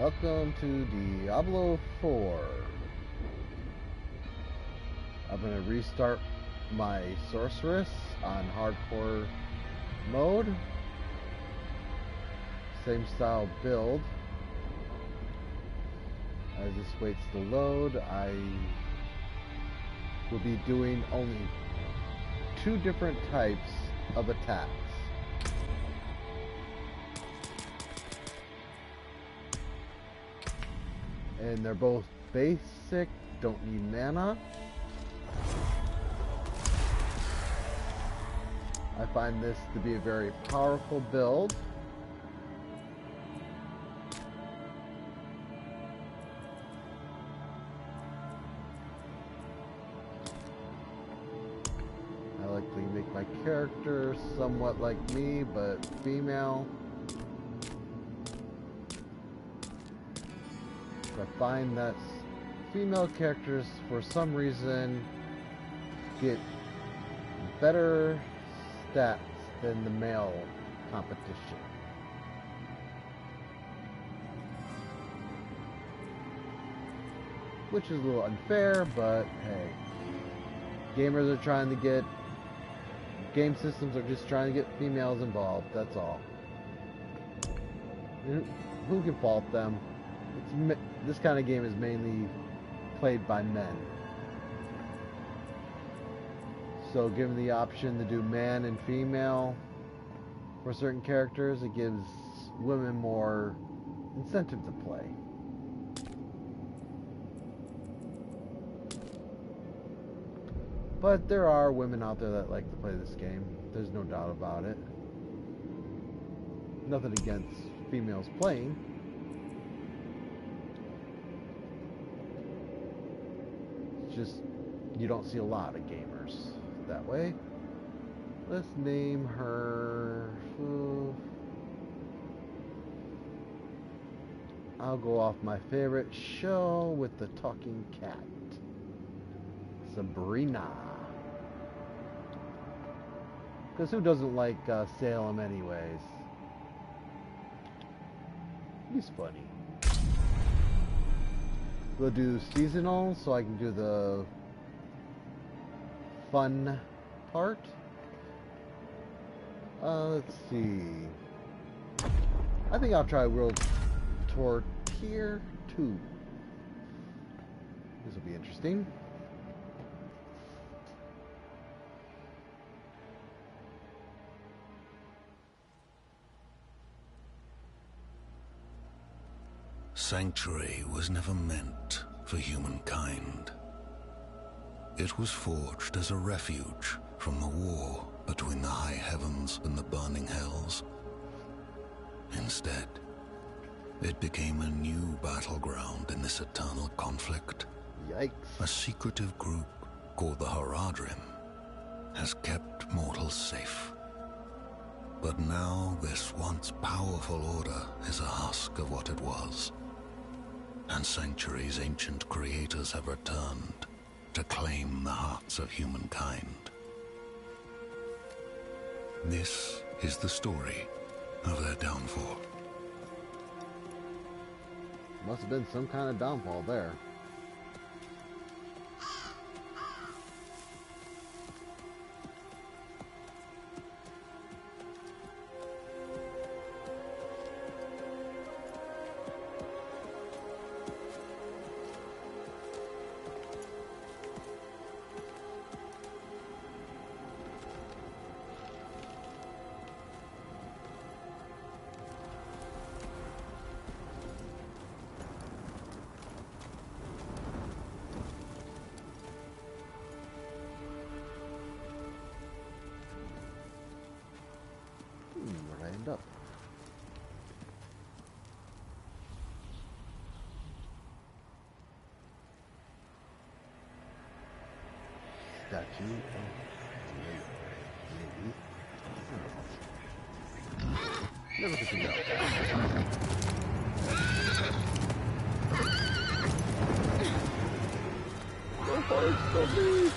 Welcome to Diablo 4. I'm going to restart my sorceress on hardcore mode. Same style build. As this waits to load, I will be doing only 2 different types of attacks. And they're both basic, don't need mana. I find this to be a very powerful build. I like to make my character somewhat like me, but female. I find that female characters, for some reason, get better stats than the male competition. Which is a little unfair, but hey. Gamers are trying to get... Game systems are just trying to get females involved, that's all. Who can fault them? This kind of game is mainly played by men. So given the option to do man and female for certain characters, it gives women more incentive to play. But there are women out there that like to play this game. There's no doubt about it. Nothing against females playing. Just you don't see a lot of gamers that way. Let's name her. I'll go off my favorite show with the talking cat, Sabrina. Because who doesn't like Salem anyways? He's funny. We'll do seasonal so I can do the fun part. Let's see. I think I'll try World Tour Tier 2. This will be interesting. Sanctuary was never meant for humankind. It was forged as a refuge from the war between the high heavens and the burning hells. Instead, it became a new battleground in this eternal conflict. Yikes. A secretive group called the Haradrim has kept mortals safe. But now this once powerful order is a husk of what it was. And Sanctuary's ancient creators have returned to claim the hearts of humankind. This is the story of their downfall. Must have been some kind of downfall there. Where'd I end up? Statue. Maybe. Never could figure out. Go hard, Sophie!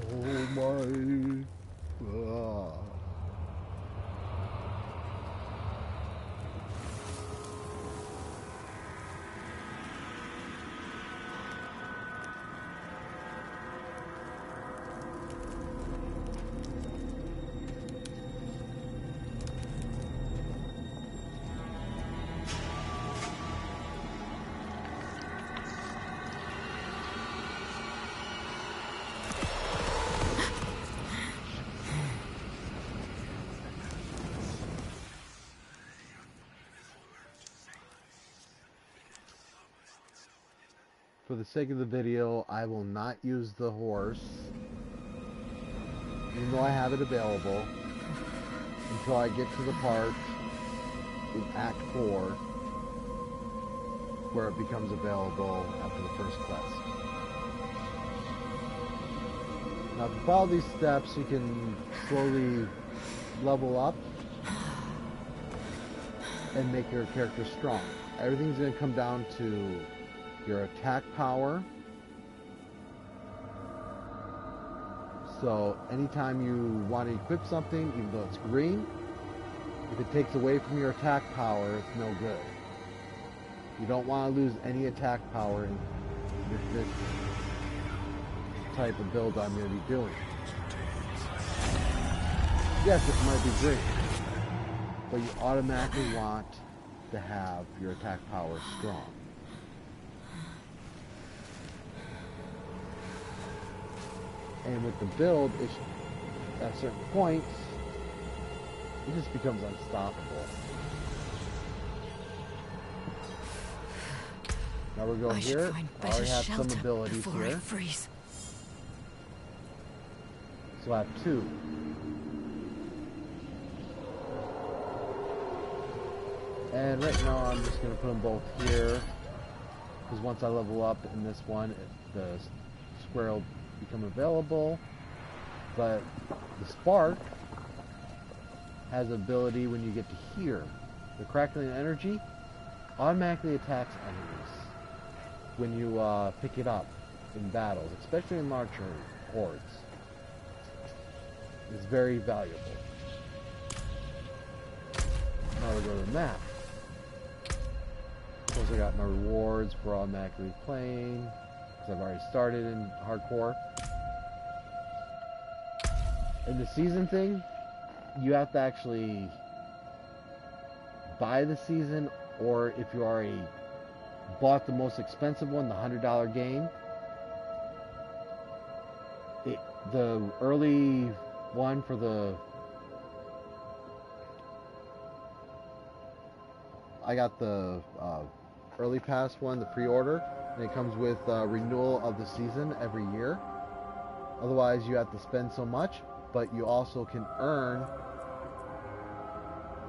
Oh my. for the sake of the video, I will not use the horse, even though I have it available, until I get to the part in Act 4 where it becomes available after the first quest. Now, if you follow these steps, you can slowly level up and make your character strong. Everything's going to come down to your attack power. So anytime you want to equip something, even though it's green, if it takes away from your attack power, it's no good. You don't want to lose any attack power with this type of build I'm going to be doing. Yes, it might be green, but you automatically want to have your attack power strong. And with the build, at certain points, it just becomes unstoppable. Now we're going here. I already have some abilities here. So I have 2. And right now I'm just going to put them both here, because once I level up in this one, the square will become available. But the spark has ability when you get to here. The crackling energy automatically attacks enemies when you pick it up in battles, especially in larger hordes. It's very valuable. Now we go to the map. Of course, I got my rewards for automatically playing, because I've already started in hardcore. And the season thing, you have to actually buy the season, or if you already bought the most expensive one, the $100 game, the early one for the... I got the early pass one, the pre-order, and it comes with renewal of the season every year. Otherwise, you have to spend so much, but you also can earn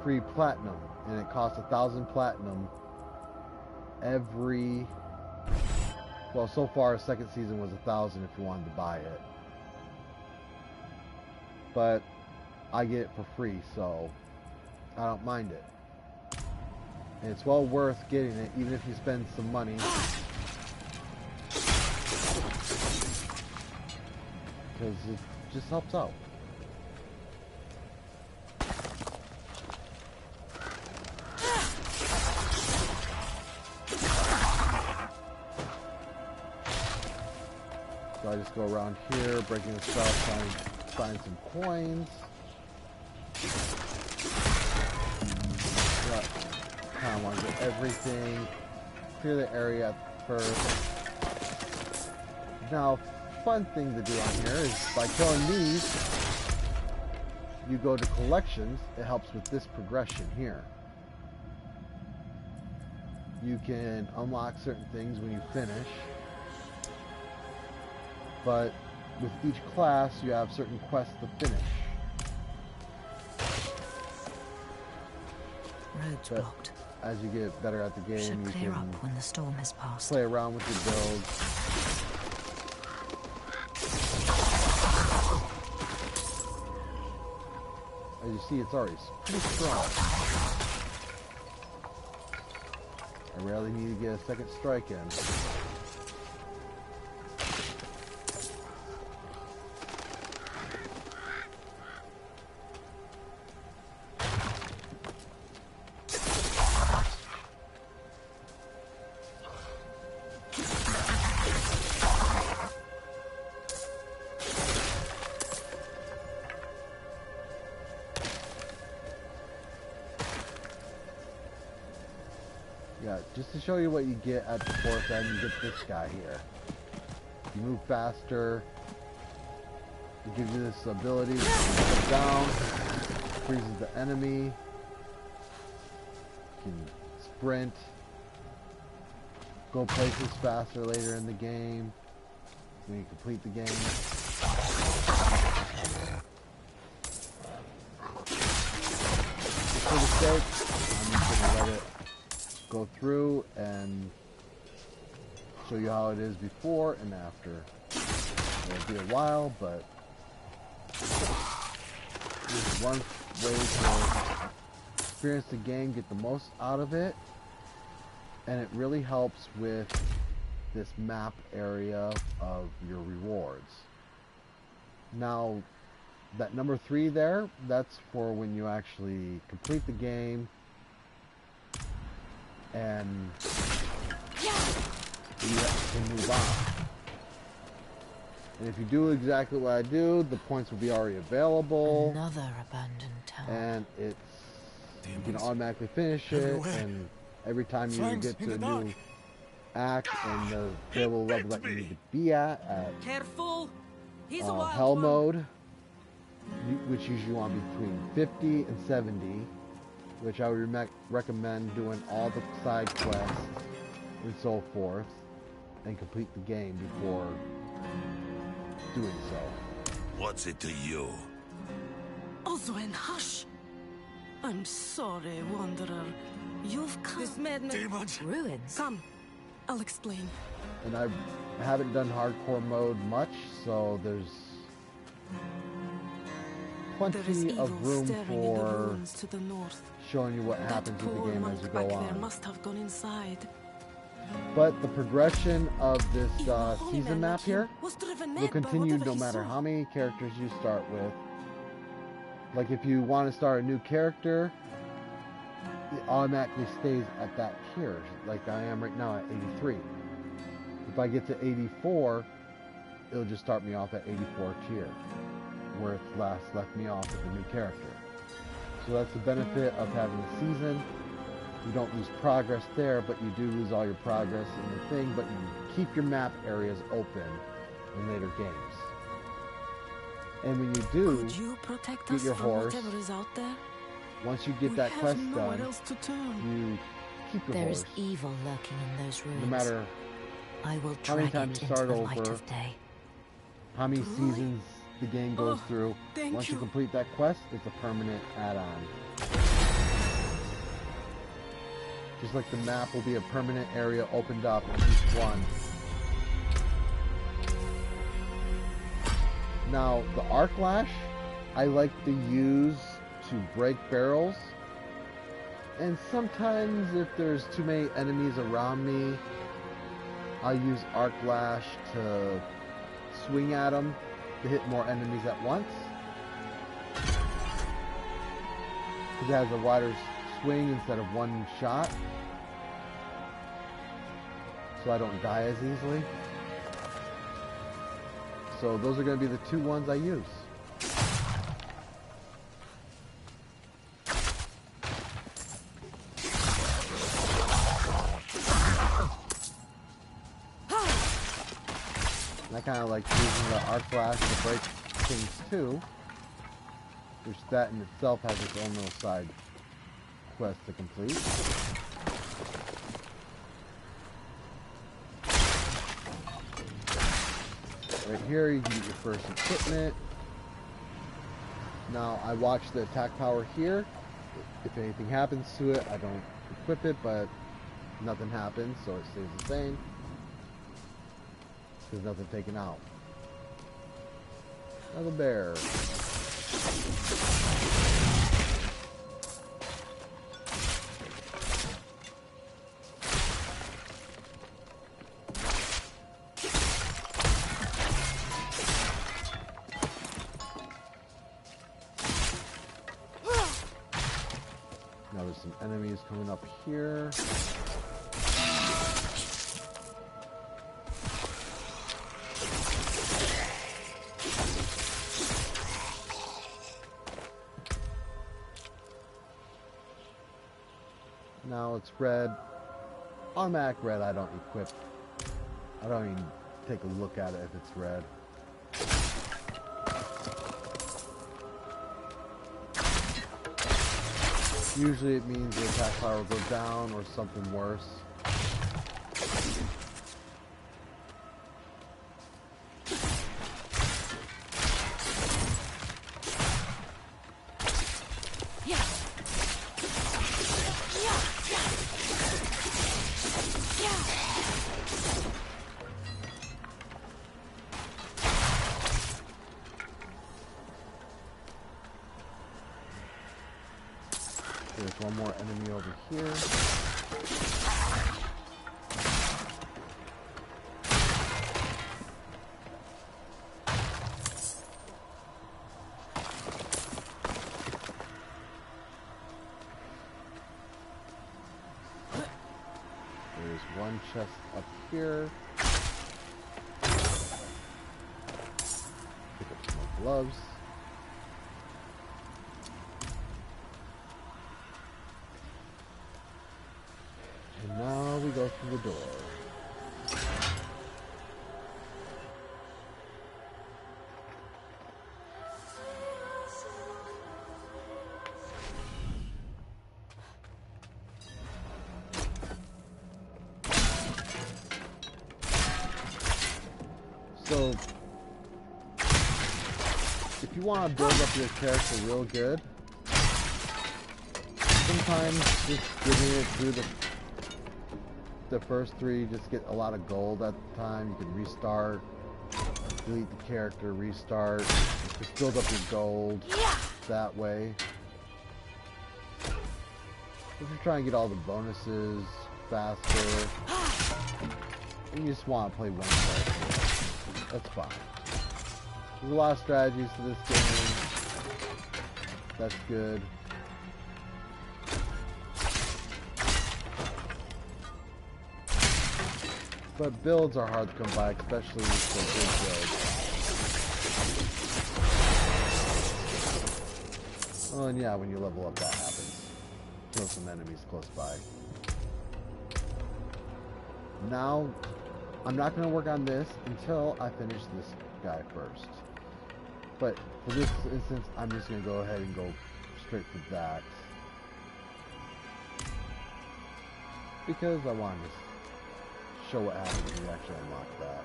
free platinum, and it costs 1,000 platinum every... Well, so far, second season was 1,000 if you wanted to buy it. But I get it for free, so I don't mind it. And it's well worth getting it, even if you spend some money. Because it just helps out. So I just go around here, breaking the stuff, find some coins. I want to get everything, clear the area first. Now, fun thing to do on here is by killing these, you go to collections. It helps with this progression here. You can unlock certain things when you finish, but with each class you have certain quests to finish. Roads blocked. As you get better at the game, you can up when the storm has passed. Play around with your builds. As you see, it's already pretty strong. I rarely need to get a second strike in. Yeah, just to show you what you get at the fourth end, you get this guy here. You move faster. It gives you this ability to go down, freezes the enemy. You can sprint. go places faster later in the game when you complete the game. Just for the sake, I'm just going to let it go through and show you how it is before and after. It'll be a while, but this is one way to experience the game, get the most out of it, and it really helps with this map area of your rewards. Now, that number 3 there, that's for when you actually complete the game and you can move on. And if you do exactly what I do, the points will be already available. Another abandoned town. And it's you can automatically finish it, and every time you get to a new act and the available level that you need to be at Careful. He's a hell mode, which usually want to be between 50 and 70, which I would recommend doing all the side quests and so forth, and complete the game before doing so. What's it to you? Oswin, hush. I'm sorry, Wanderer. You've come. This madman. Demons! Ruins. Come. I'll explain. And I haven't done hardcore mode much, so there's There is plenty evil of room staring in the for ruins to the north. showing you what That happens with the poor game as monk you back go there on. must have gone inside. But the progression of this Even a holy season man map like him here was driven will mad by continue whatever no he matter saw. how many characters you start with. Like if you want to start a new character, it automatically stays at that tier, like I am right now at 83. If I get to 84, it'll just start me off at 84 tier, where it's last left me off with a new character. So that's the benefit of having a season. You don't lose progress there, but you do lose all your progress in the thing, but you keep your map areas open in later games. And when you do, Could you protect get us your from horse. whatever is out there? Once you get We that have quest nowhere done, else to turn. you keep your There horse. is evil lurking in those ruins. No matter I will how many drag times it you into start the light over, of day. how many Really? seasons the game goes Oh, through. thank Once you you. complete that quest, it's a permanent add-on. Just like the map will be a permanent area opened up in each one. Now, the arc lash, I like to use to break barrels. And sometimes if there's too many enemies around me, I'll use arc lash to swing at them to hit more enemies at once. Because it has a wider swing instead of one shot. So I don't die as easily. So those are going to be the two ones I use. And I kind of like using the arc flash to break things too, which that in itself has its own little side quest to complete. Right here you can get your first equipment. Now I watch the attack power here. If anything happens to it, I don't equip it, but nothing happens, so it stays the same. There's nothing taken out. Another bear. Now there's some enemies coming up here. Now it's red. Automatic red I don't equip. I don't even take a look at it if it's red. Usually it means the attack power will go down or something worse. There's one more enemy over here. There's one chest up here. Pick up some more gloves. And now we go through the door. So, if you want to build up your character real good, sometimes just getting it through the first three, just get a lot of gold at the time. You can restart, delete the character, restart, just build up your gold that way. If you're trying to get all the bonuses faster, and you just want to play one character, that's fine. There's a lot of strategies to this game. That's good. But builds are hard to come by, especially for good builds. Oh, and yeah, when you level up, that happens. Kill some enemies close by. Now, I'm not going to work on this until I finish this guy first. But for this instance, I'm just going to go ahead and go straight for that. Because I want to show what happens when you actually unlock that.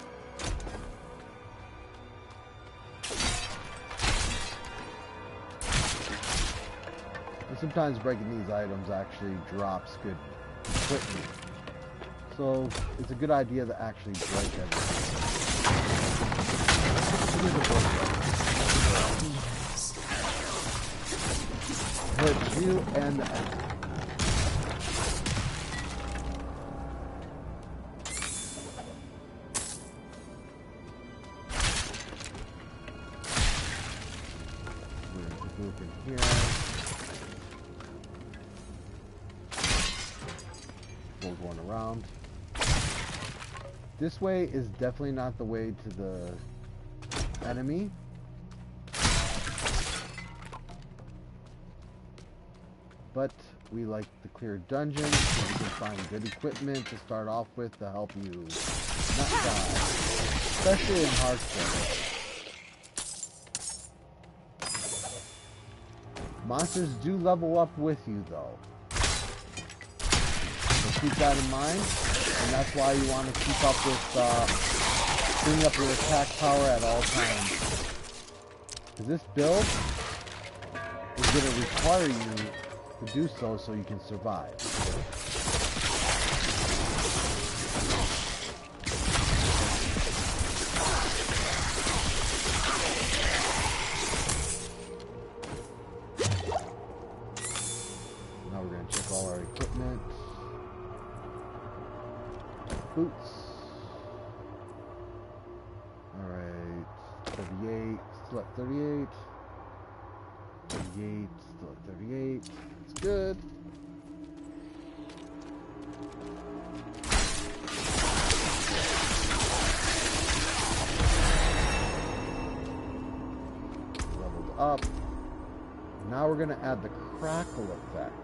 And sometimes breaking these items actually drops good equipment. So it's a good idea to actually break everything. Hurt you and the enemy. Move in here. We're going around. This way is definitely not the way to the enemy. But we like to clear dungeons, so you can find good equipment to start off with to help you not die. Especially in hardcore. Monsters do level up with you, though. So keep that in mind, and that's why you want to keep up with, bring up your attack power at all times. Because this build is going to require you to do so you can survive. Equipment. Boots. Alright. 38. Still at 38. 38. Still at 38. It's good. Leveled up. Now we're going to add the crackle effect.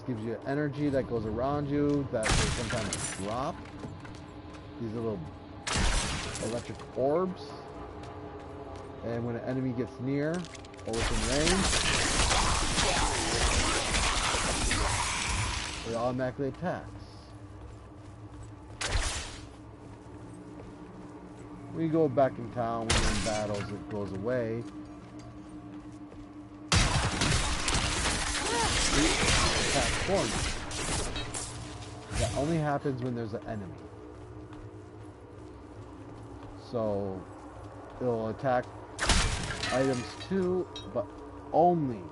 Gives you energy that goes around you that will sometimes drop. These little electric orbs. And when an enemy gets near or within range, it automatically attacks. When you go back in town, when you're in battles, it goes away. Attack for you. That only happens when there's an enemy. So it'll attack items too, but only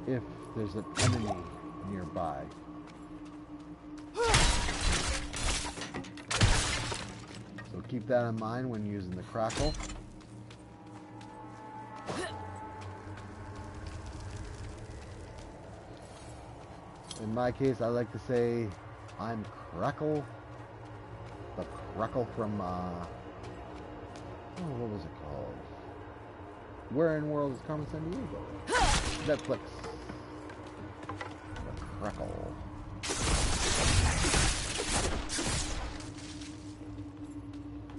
if there's an enemy nearby. So keep that in mind when using the crackle. In my case, I like to say I'm Crackle. The Crackle from, oh, what was it called? Where in World is Carmen Sandiego? Netflix. The Crackle.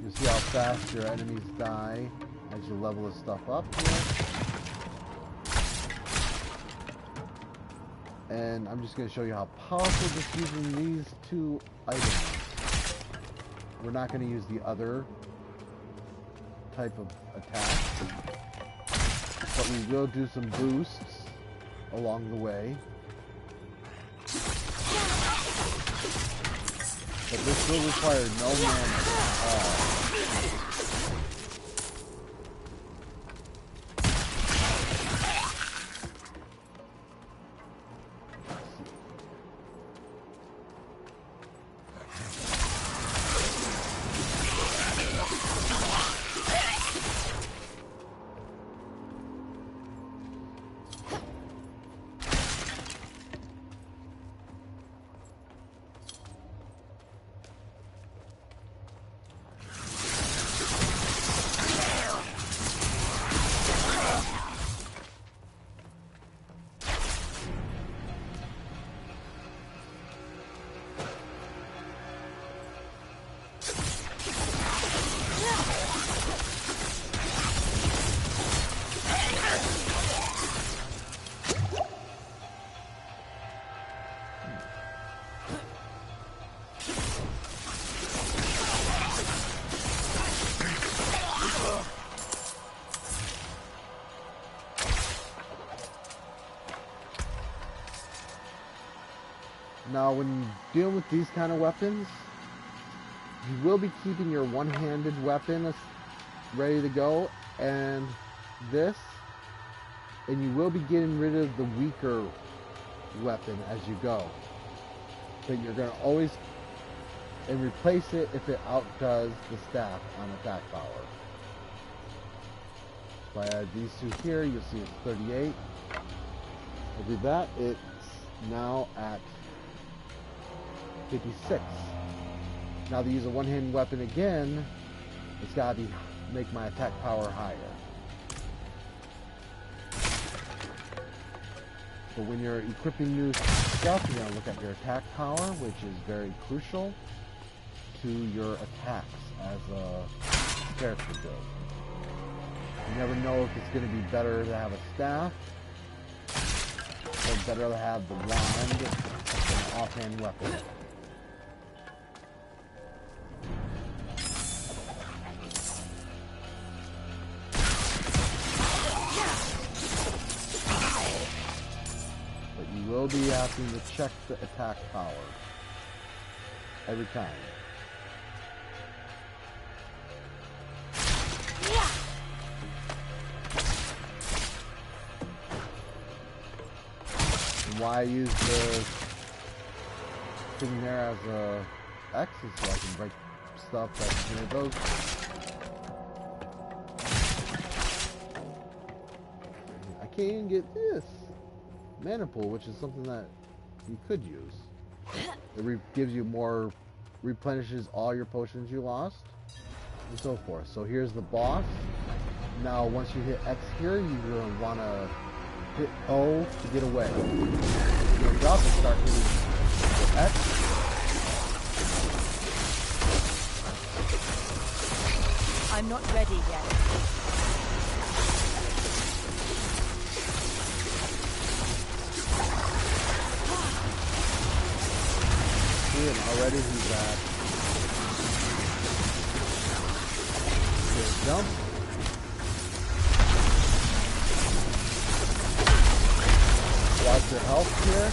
You see how fast your enemies die as you level this stuff up here. And I'm just going to show you how powerful just using these two items. We're not going to use the other type of attack, but we will do some boosts along the way. But this will require no mana at all. Now, when dealing with these kind of weapons, you will be keeping your one-handed weapon ready to go, and this, and you will be getting rid of the weaker weapon as you go. But you're going to always and replace it if it outdoes the staff on attack power. If I add these two here, you'll see it's 38. I do that, it's now at 56. Now to use a one-handed weapon again, it's got to make my attack power higher. So when you're equipping new stuff, you're going to look at your attack power, which is very crucial to your attacks as a character build. You never know if it's going to be better to have a staff or better to have the wand than an offhand weapon. But you will be having to check the attack power every time. Why I use the thing there as a X is so I can break stuff that's near those. I can't even get this mana pool, which is something that you could use. It gives you more, replenishes all your potions you lost, and so forth. So here's the boss. Now once you hit X here, you're going to want to hit O to get away. You're going to drop and start hitting the X. I'm not ready yet. See, and already he's at. Here's jump. Watch your health here.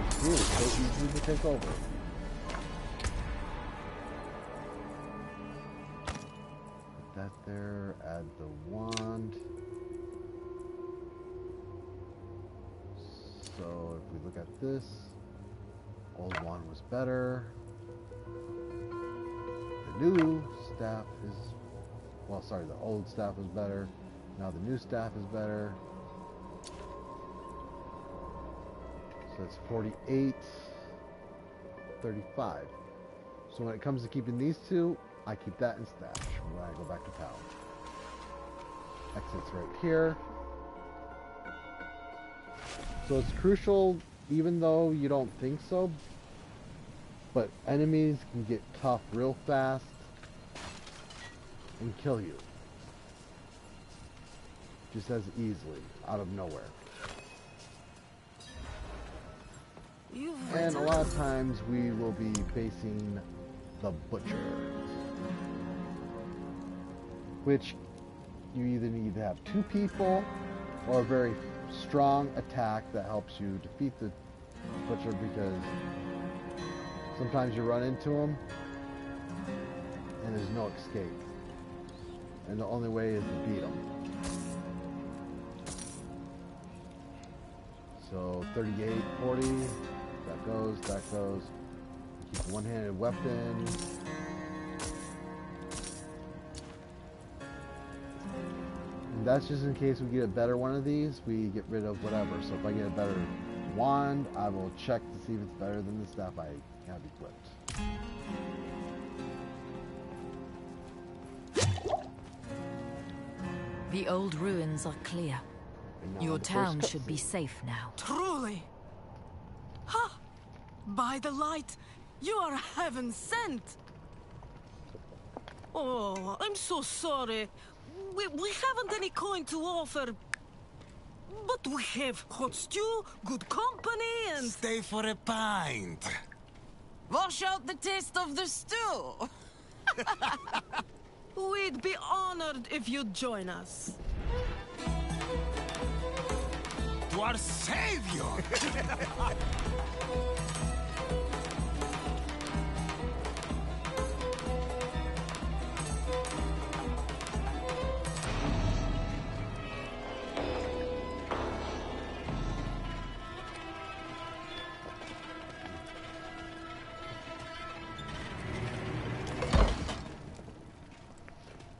It's really so easy to take over. that there. Add the wand. So if we look at this, old wand was better. The new staff is, well, sorry, the old staff was better. Now the new staff is better. So that's 48, 35. So when it comes to keeping these two, I keep that in stash when I go back to PAL. Exit's right here. So it's crucial, even though you don't think so, but enemies can get tough real fast and kill you. Just as easily, out of nowhere. And a lot of times we will be facing the Butcher, which you either need to have two people or a very strong attack that helps you defeat the Butcher, because sometimes you run into him and there's no escape, and the only way is to beat him. So 38, 40, that goes, that goes. Keep a one-handed weapon. And that's just in case we get a better one of these, we get rid of whatever. So if I get a better wand, I will check to see if it's better than the staff I have equipped. The old ruins are clear. And now Your the first town should be cutscene. safe now. Truly. Ha! By the light, you are heaven sent. Oh, I'm so sorry. We haven't any coin to offer. But we have hot stew, good company, and... Stay for a pint. Wash out the taste of the stew. We'd be honored if you'd join us. To our savior!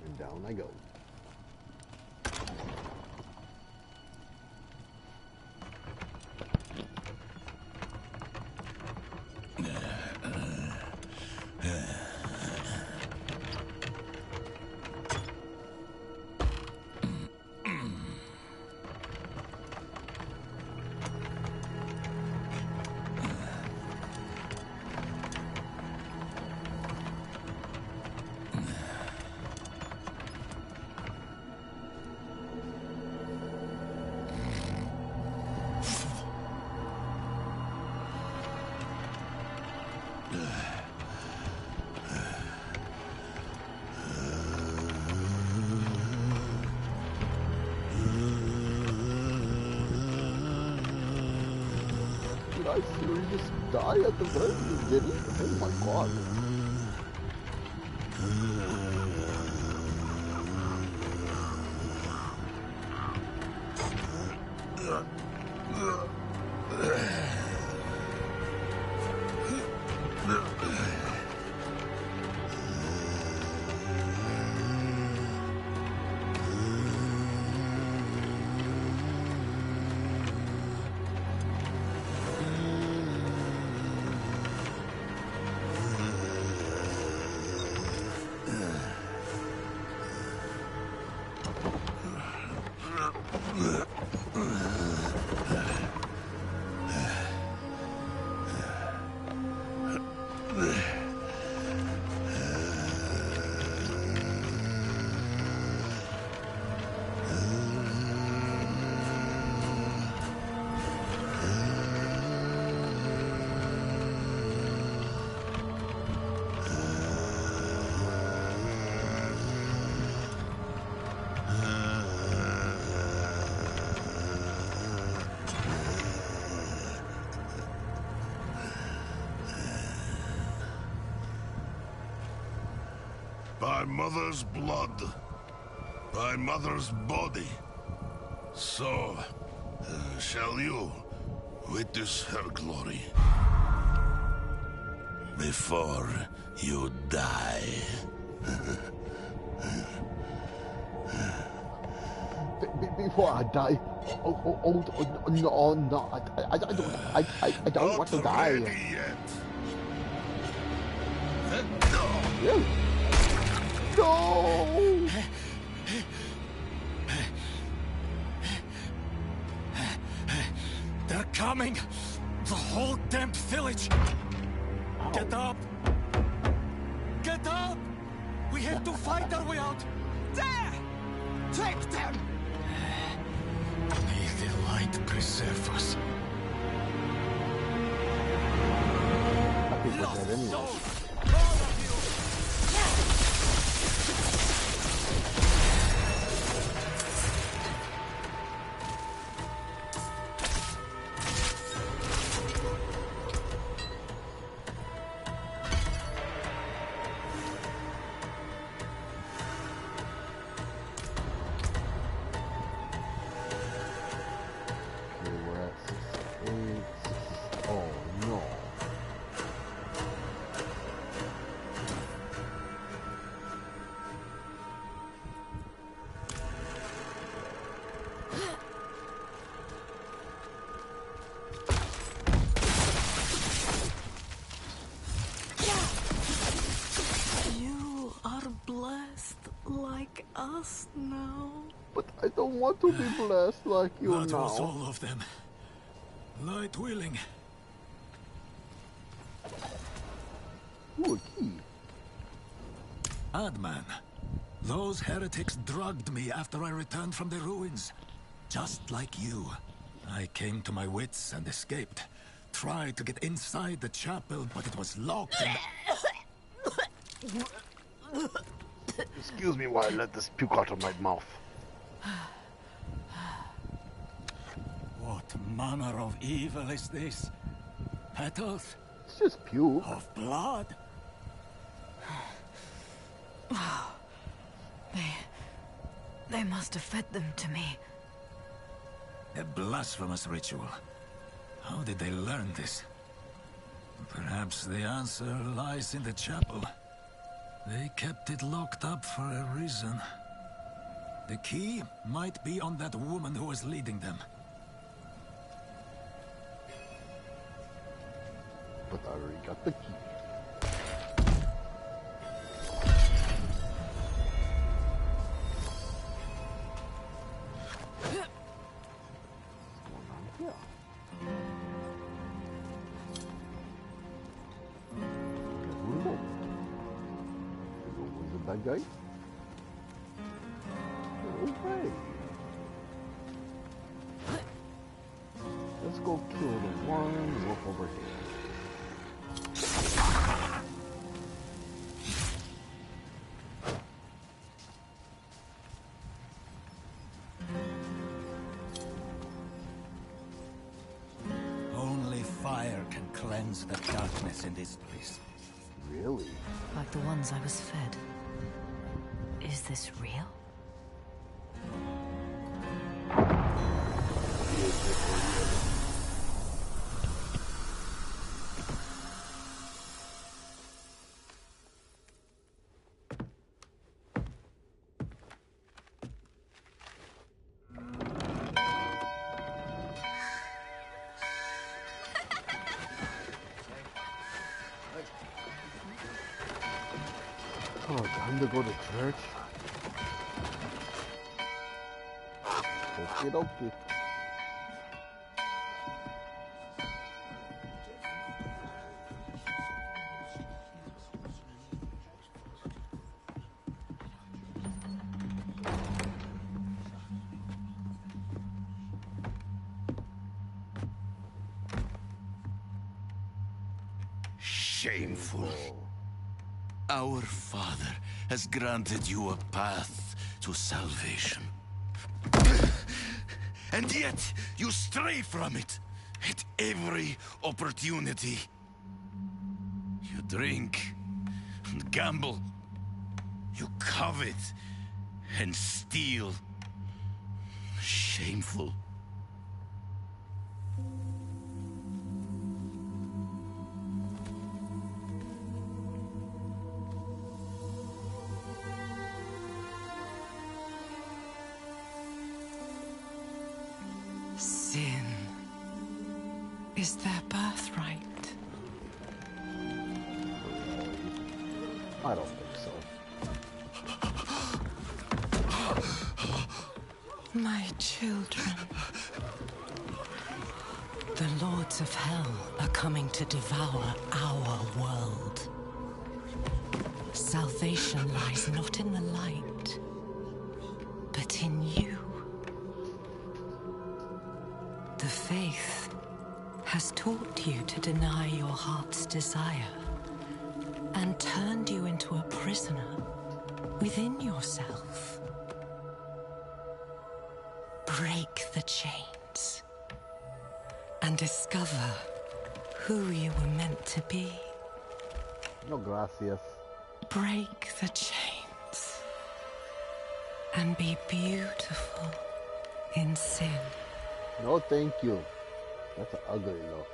And down I go. Did I seriously just die at the very beginning? Oh my god. By mother's blood, My mother's body. So, shall you witness her glory before you die? Before I die, no, I don't want to die. Ready yet? Really? No! They're coming! The whole damn village! Ow. Get up! Get up! We have to fight our way out! There! Take them! May the light preserve us. I think we're Lost dead anyway. souls! All of you! Okay, we're at 68. Oh no. You are blessed like us now. But I don't want to be blessed like you That was now. all of them. Light willing. Ooh, a key. Adman. Those heretics drugged me after I returned from the ruins. Just like you. I came to my wits and escaped. Tried to get inside the chapel, but it was locked and... Excuse me while I let this puke out of my mouth. What manner of evil is this? Petals It's just puke. of blood? They must have fed them to me. A blasphemous ritual. How did they learn this? Perhaps the answer lies in the chapel. They kept it locked up for a reason. The key might be on that woman who was leading them. But I already got the key. What's going on here? Who's the bad guy? Okay. Let's go kill the one and look over here. Only fire can cleanse the darkness in this place. Really? Like the ones I was fed. Is this real? Oh, time to go to church. Okie dokie. Shameful. Our Father has granted you a path to salvation. And yet, you stray from it at every opportunity. You drink and gamble. You covet and steal. Shameful. Sin is their birthright. I don't think so. My children. The lords of hell are coming to devour our world. Salvation lies not in the light, but in you. The faith has taught you to deny your heart's desire and turned you into a prisoner within yourself. Break the chains and discover who you were meant to be. No gracias. Break the chains and be beautiful in sin. No thank you. That's an ugly look.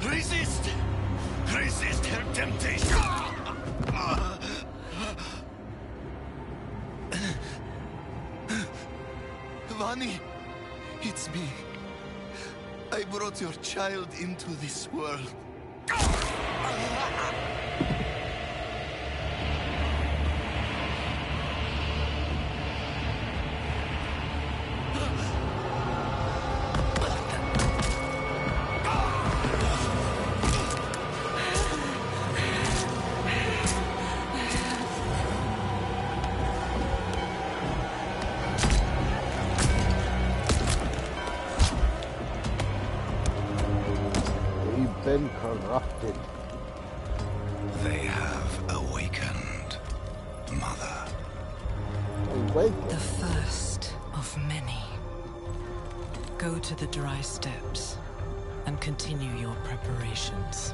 Resist! Resist her temptation! Vani, it's me. I brought your child into this world. They've been corrupted. They have awakened, Mother. Awakened. The first of many. Go to the dry steps and continue your preparations.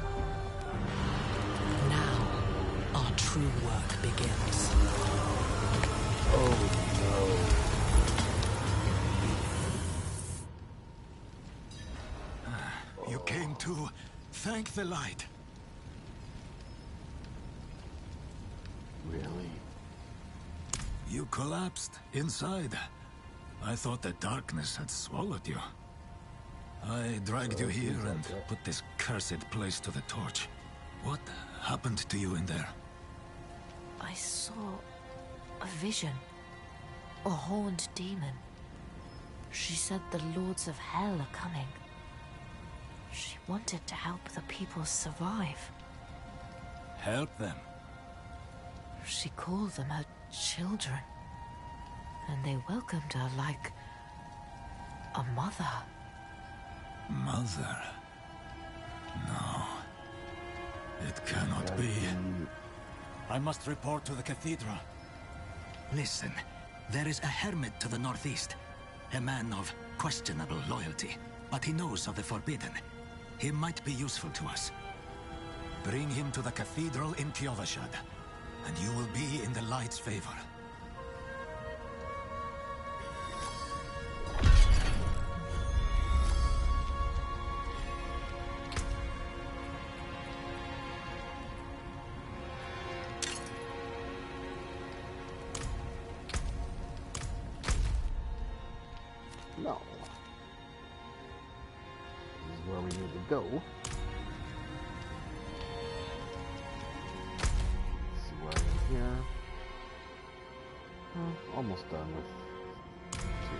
Now, our true work begins. Oh You came to thank the light. no. Really? You collapsed inside. I thought the darkness had swallowed you. I dragged you here and put this cursed place to the torch. What happened to you in there? I saw a vision. A horned demon. She said the lords of hell are coming. She wanted to help the people survive. Help them. She called them her children. And they welcomed her like a mother. Mother? No. It cannot be. I must report to the cathedral. Listen, there is a hermit to the northeast. A man of questionable loyalty, but he knows of the forbidden. He might be useful to us. Bring him to the cathedral in Kiovashad, and you will be in the light's favor. No. This is where we need to go. Let's see where I am here. Almost done with two.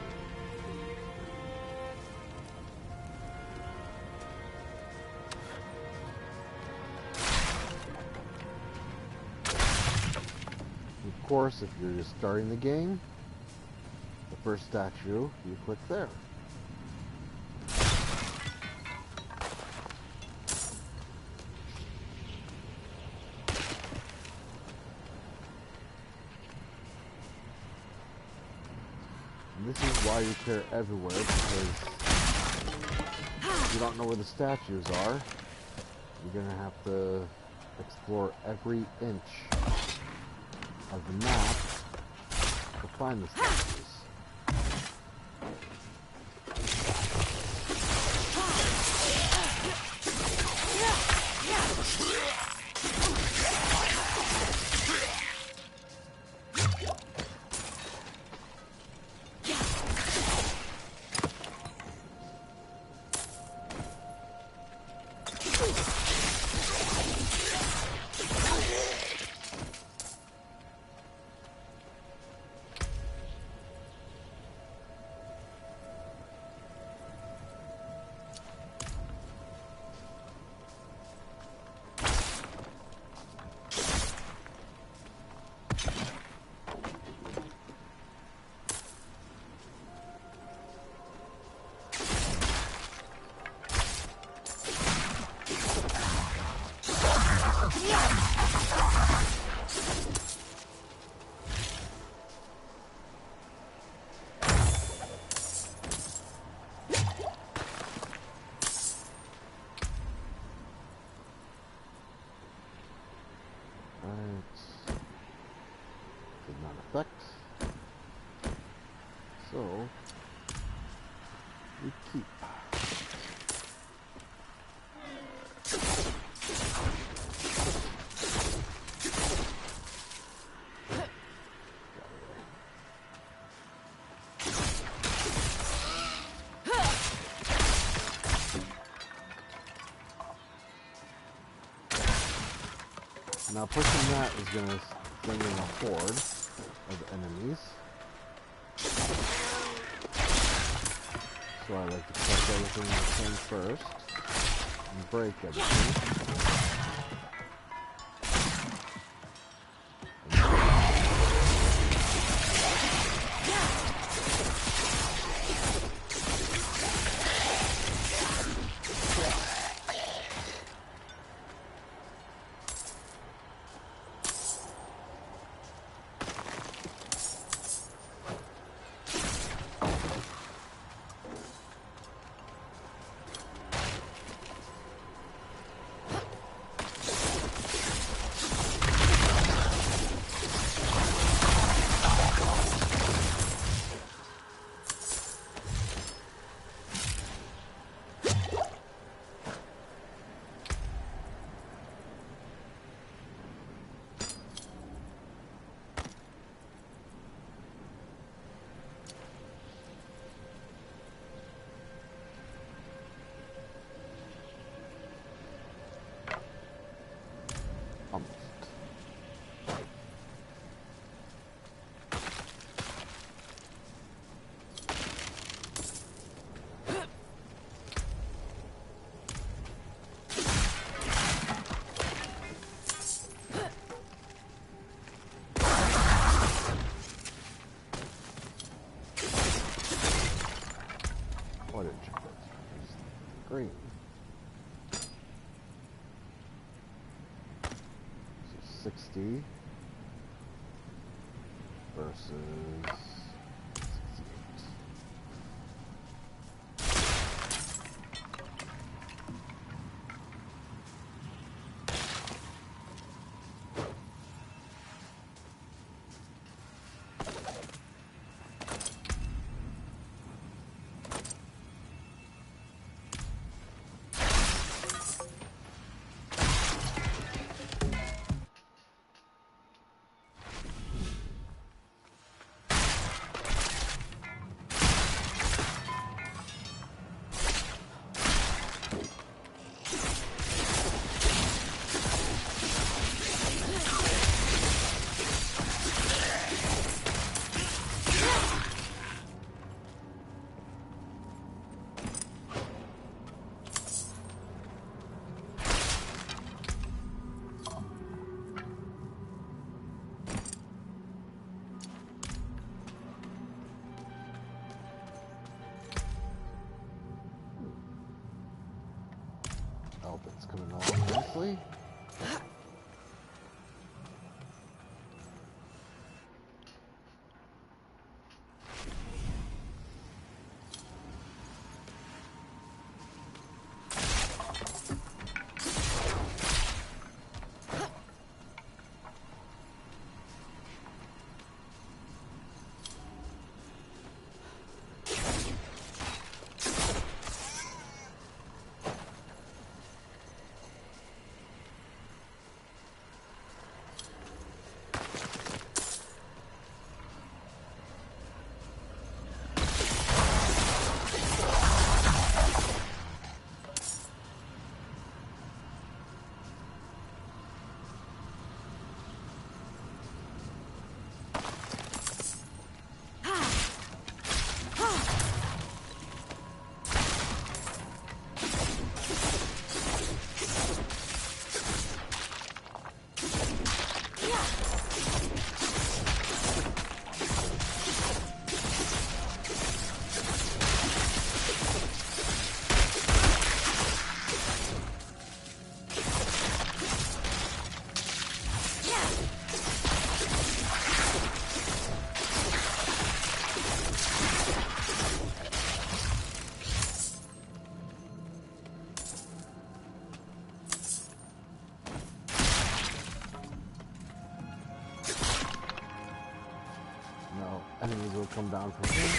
Of course, if you're just starting the game, the first statue, you click there. And this is why you clear everywhere, because you don't know where the statues are, you're gonna have to explore every inch of the map to find the statues. Did not affect. So we keep. Now pushing that is going to bring in a horde of enemies. So I like to crush everything I can first and break everything. Great. So 60 versus 68. It's coming along nicely. No, enemies will come down from here.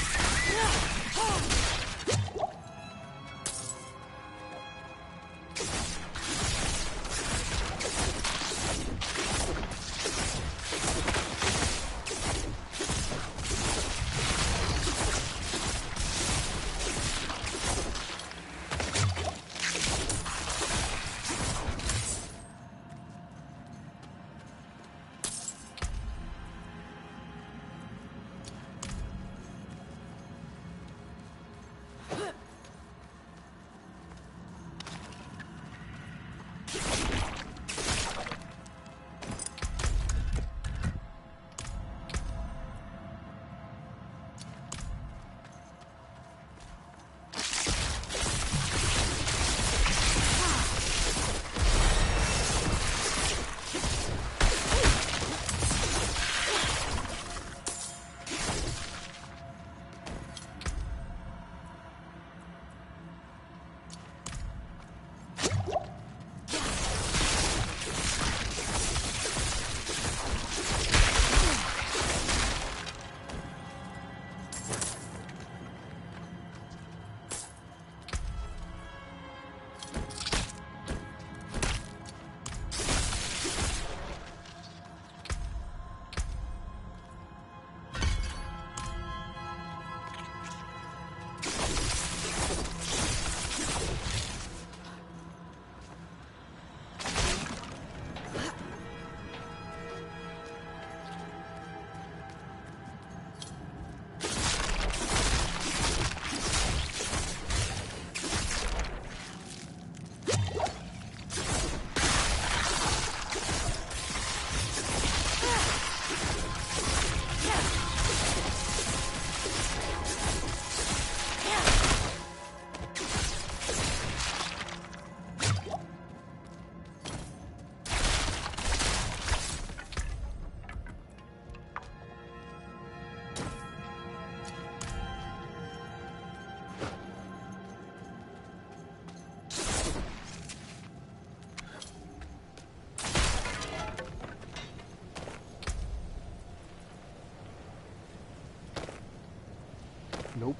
Nope.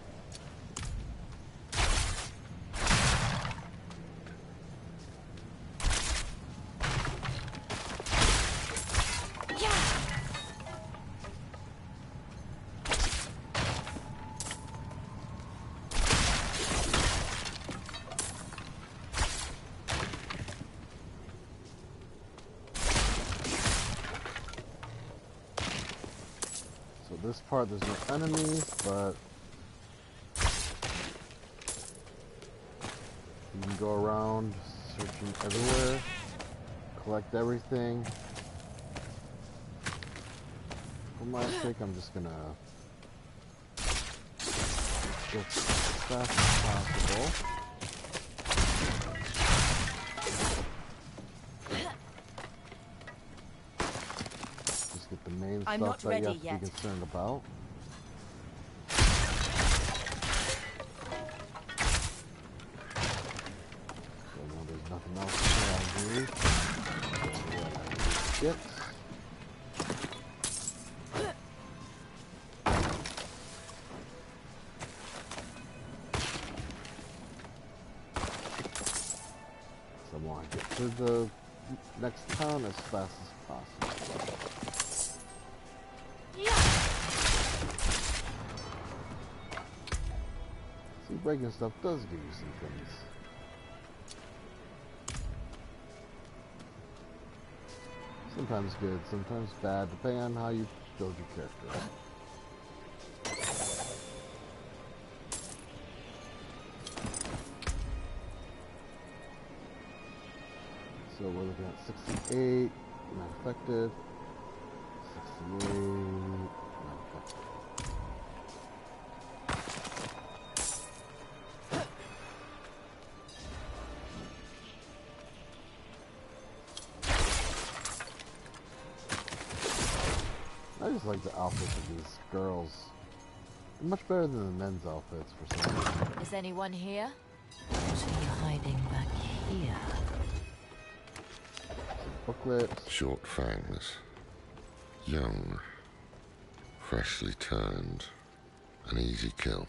So this part there's no enemies, but you can go around searching everywhere, collect everything. For my sake, I'm just gonna get as fast as possible. Just get the main stuff that you have to be concerned about. Nothing else I need. Shit. So I want to get to the next town as fast as possible. See, breaking stuff does give you some things. Sometimes good, sometimes bad, depending on how you build your character. So we're looking at 68, not affected. 68, not affected. I just like the outfits of these girls. They're much better than the men's outfits for some reason. Is anyone here? What are you hiding back here? Booklet. Short fangs. Young. Freshly turned. An easy kill.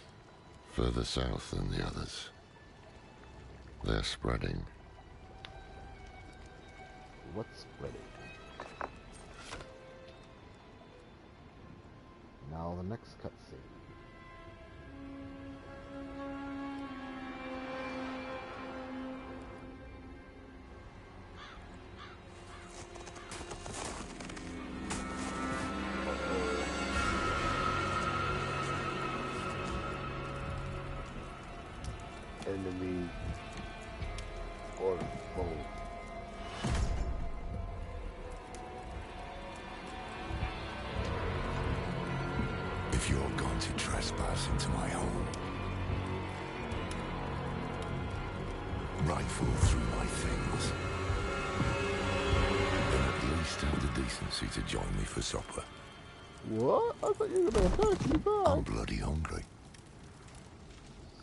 Further south than the others. They're spreading. What's spreading? Now the next cutscene. Enemy or foe. If you're going to trespass into my home, rifle through my things, then at least have the decency to join me for supper. What? I thought you were gonna attack me back. I'm bloody hungry.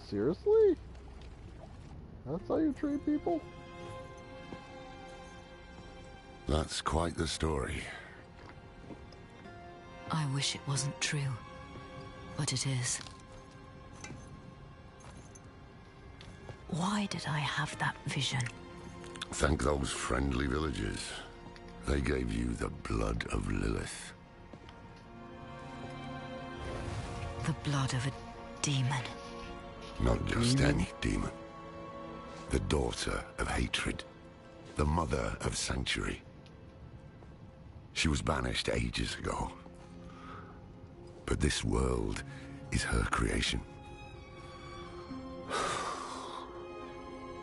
Seriously? That's how you treat people? That's quite the story. I wish it wasn't true, but it is. Why did I have that vision? Thank those friendly villagers. They gave you the blood of Lilith. The blood of a demon. Not just any demon. The daughter of hatred. The mother of sanctuary. She was banished ages ago. But this world is her creation.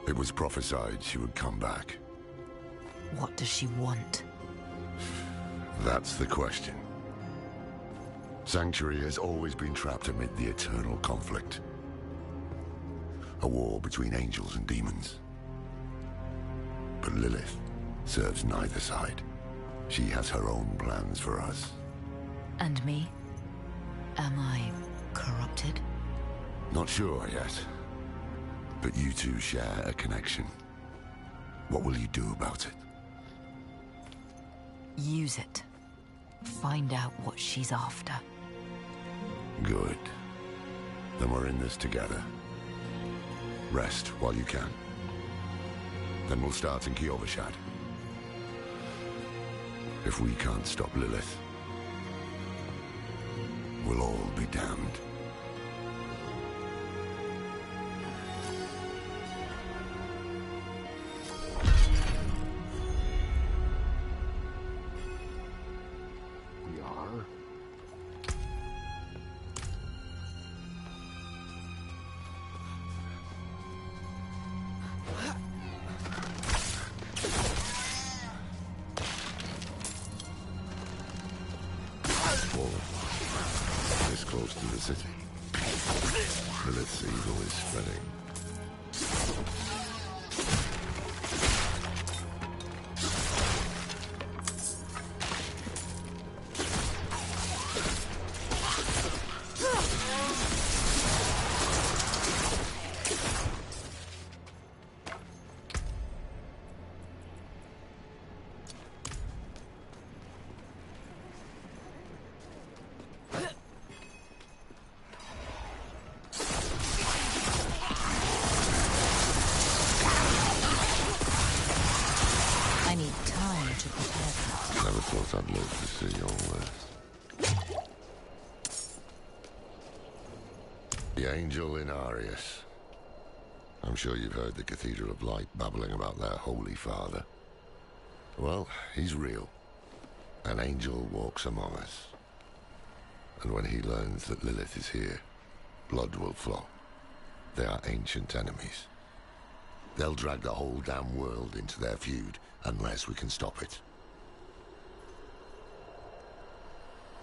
It was prophesied she would come back. What does she want? That's the question. Sanctuary has always been trapped amid the eternal conflict. A war between angels and demons. But Lilith serves neither side. She has her own plans for us. And me? Am I corrupted? Not sure yet. But you two share a connection. What will you do about it? Use it. Find out what she's after. Good. Then we're in this together. Rest while you can. Then we'll start in Kiovashad. If we can't stop Lilith, we'll all be damned. We are. This close to the city. Lilith's evil is spreading. I need time to prepare that. Never thought I'd live to see your worst. The angel Inarius. I'm sure you've heard the Cathedral of Light babbling about their Holy Father. Well, he's real. An angel walks among us. And when he learns that Lilith is here, blood will flow. They are ancient enemies. They'll drag the whole damn world into their feud, unless we can stop it.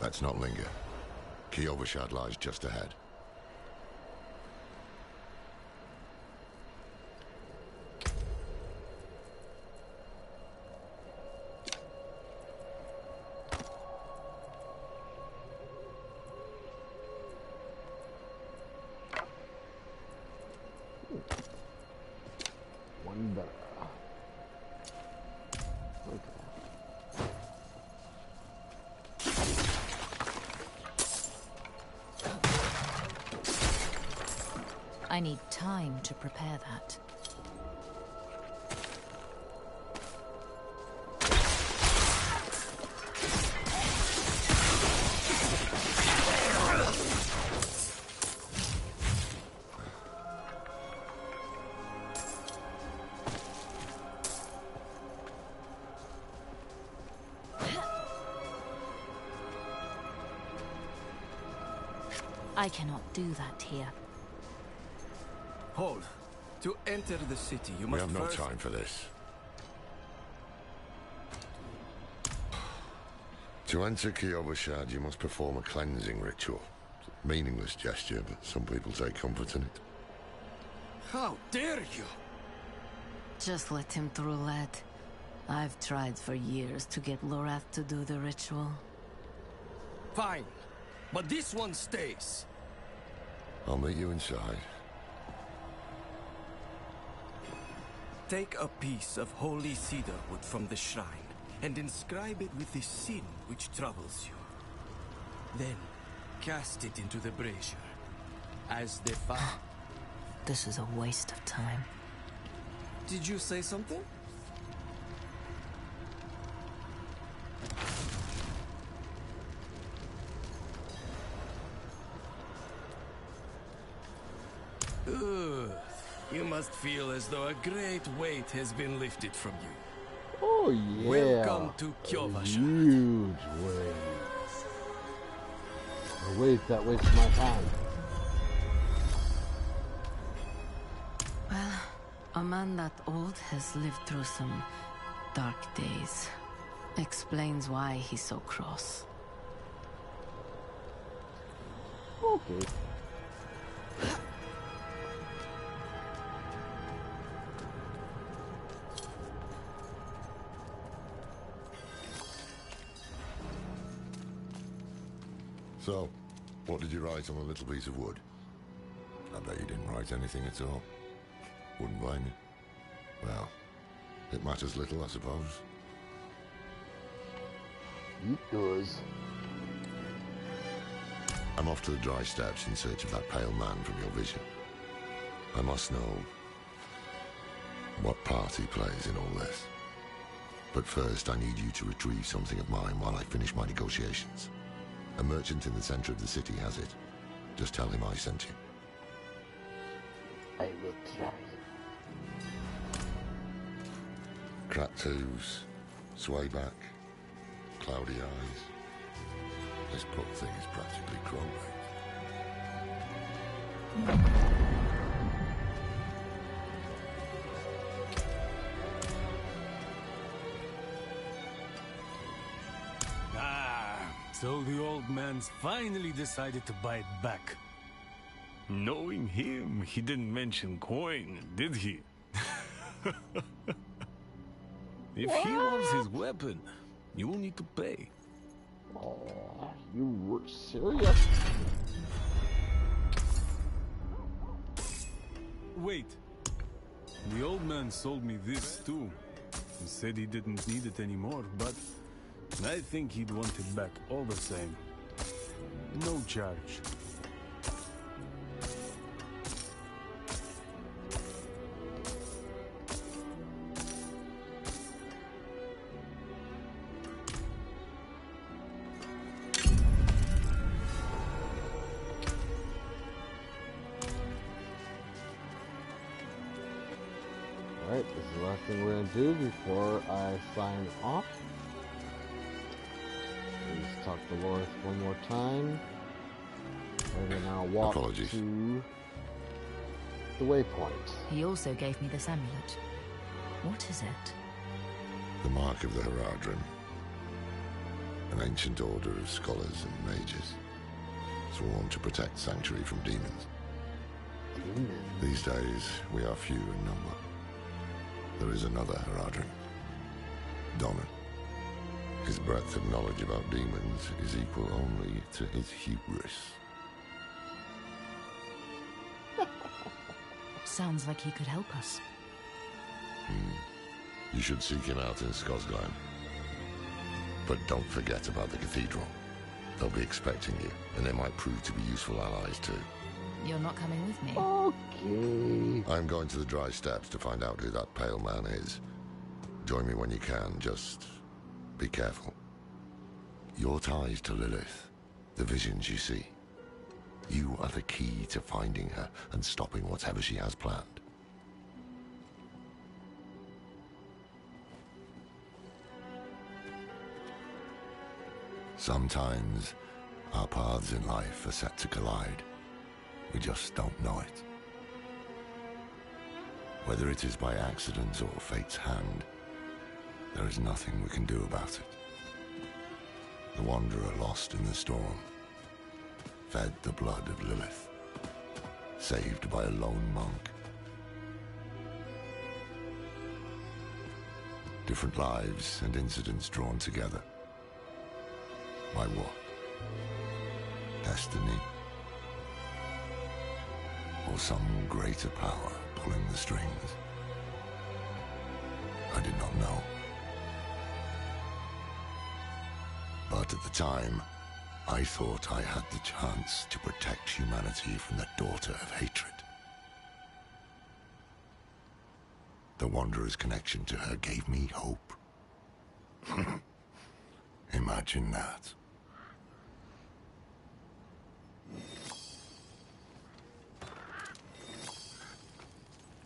Let's not linger. Kiovashad lies just ahead. One better. Okay. I need time to prepare that. I cannot do that here. Hold. To enter the city, you We must have no first... time for this. To enter Kyovashad, you must perform a cleansing ritual. It's a meaningless gesture, but some people take comfort in it. How dare you! Just let him through, lad. I've tried for years to get Lorath to do the ritual. Fine. But this one stays. I'll meet you inside. Take a piece of holy cedar wood from the shrine and inscribe it with the sin which troubles you. Then cast it into the brazier as the fire. This is a waste of time. Did you say something? Ugh. You must feel as though a great weight has been lifted from you. Oh yeah. Welcome to Kyovashad. Huge weight. A weight that wastes my time. Well, a man that old has lived through some dark days. Explains why he's so cross. Okay. So, what did you write on a little piece of wood? I bet you didn't write anything at all. Wouldn't blame you. Well, it matters little, I suppose. It does. I'm off to the dry steppes in search of that pale man from your vision. I must know what part he plays in all this. But first, I need you to retrieve something of mine while I finish my negotiations. A merchant in the center of the city has it. Just tell him I sent you. I will try. Cracked hooves, sway back, cloudy eyes. This book thing is practically crawling. So the old man's finally decided to buy it back. Knowing him, he didn't mention coin, did he? If he wants his weapon, you will need to pay. Oh, you were serious? Wait. The old man sold me this too. He said he didn't need it anymore, but I think he'd want it back all the same. No charge. Alright, this is the last thing we're gonna do before I sign off. Please talk to Loris one more time. We're gonna now walk to the waypoint. He also gave me this amulet. What is it? The mark of the Heradrim. An ancient order of scholars and mages, sworn to protect Sanctuary from demons. These days, we are few in number. There is another Heradrim, Donner. His breadth of knowledge about demons is equal only to his hubris. Sounds like he could help us. You should seek him out in Skosglen. But don't forget about the cathedral. They'll be expecting you, and they might prove to be useful allies too. You're not coming with me? Okay. I'm going to the dry steps to find out who that pale man is. Join me when you can, just be careful. Your ties to Lilith, the visions you see, you are the key to finding her and stopping whatever she has planned. Sometimes our paths in life are set to collide. We just don't know it. Whether it is by accident or fate's hand, there is nothing we can do about it. The wanderer lost in the storm, fed the blood of Lilith, saved by a lone monk. Different lives and incidents drawn together. By what? Destiny? Or some greater power pulling the strings? I did not know. But at the time, I thought I had the chance to protect humanity from the daughter of hatred. The Wanderer's connection to her gave me hope. Imagine that.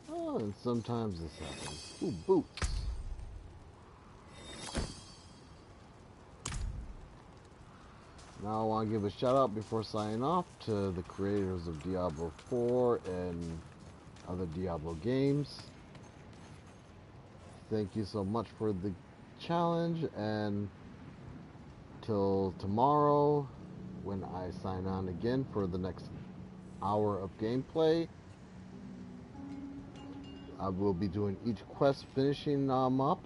Oh, and sometimes this happens. Ooh, boots. Now I want to give a shout out before signing off to the creators of Diablo 4 and other Diablo games. Thank you so much for the challenge, and till tomorrow when I sign on again for the next hour of gameplay. I will be doing each quest, finishing them up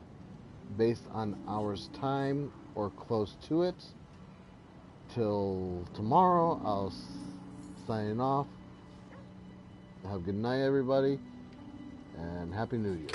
based on hour's time or close to it. Till tomorrow, I'll sign off. Have a good night, everybody, and Happy New Year.